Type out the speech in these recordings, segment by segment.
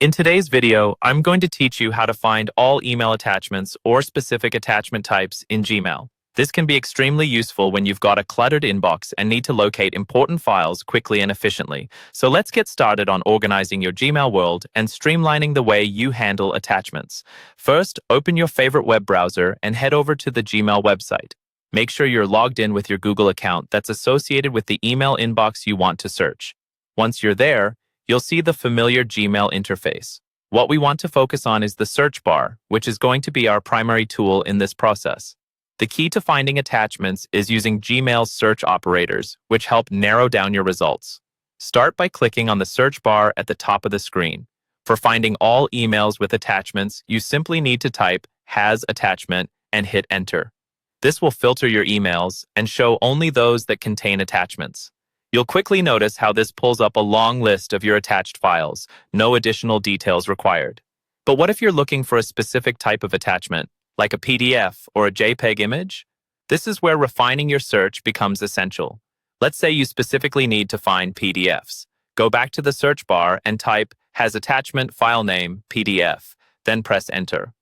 In today's video, I'm going to teach you how to find all email attachments or specific attachment types in Gmail. This can be extremely useful when you've got a cluttered inbox and need to locate important files quickly and efficiently. So let's get started on organizing your Gmail world and streamlining the way you handle attachments. First, open your favorite web browser and head over to the Gmail website. Make sure you're logged in with your Google account that's associated with the email inbox you want to search. Once you're there, you'll see the familiar Gmail interface. What we want to focus on is the search bar, which is going to be our primary tool in this process. The key to finding attachments is using Gmail's search operators, which help narrow down your results. Start by clicking on the search bar at the top of the screen. For finding all emails with attachments, you simply need to type "has attachment" and hit enter. This will filter your emails and show only those that contain attachments. You'll quickly notice how this pulls up a long list of your attached files, no additional details required. But what if you're looking for a specific type of attachment, like a PDF or a JPEG image? This is where refining your search becomes essential. Let's say you specifically need to find PDFs. Go back to the search bar and type "has attachment file name PDF," then press enter.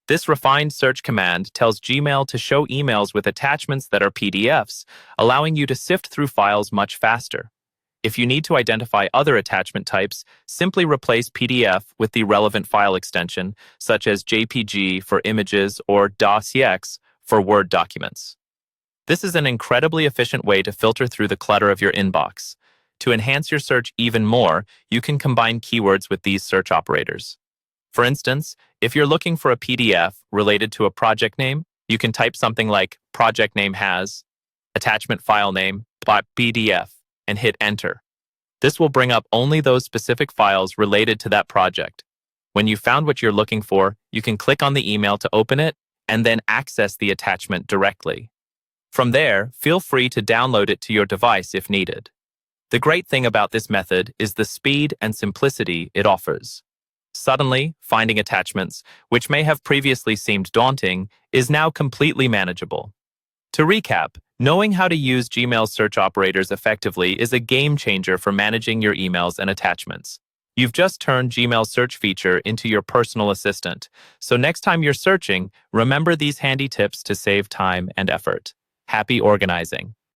This refined search command tells Gmail to show emails with attachments that are PDFs, allowing you to sift through files much faster. If you need to identify other attachment types, simply replace PDF with the relevant file extension, such as JPG for images or DOSX for Word documents. This is an incredibly efficient way to filter through the clutter of your inbox. To enhance your search even more, you can combine keywords with these search operators. For instance, if you're looking for a PDF related to a project name, you can type something like "project name has attachment file name .pdf" and hit enter. This will bring up only those specific files related to that project. When you've found what you're looking for, you can click on the email to open it and then access the attachment directly. From there, feel free to download it to your device if needed. The great thing about this method is the speed and simplicity it offers. Suddenly, finding attachments, which may have previously seemed daunting, is now completely manageable. To recap, knowing how to use Gmail's search operators effectively is a game changer for managing your emails and attachments. You've just turned Gmail's search feature into your personal assistant, so next time you're searching, remember these handy tips to save time and effort. Happy organizing!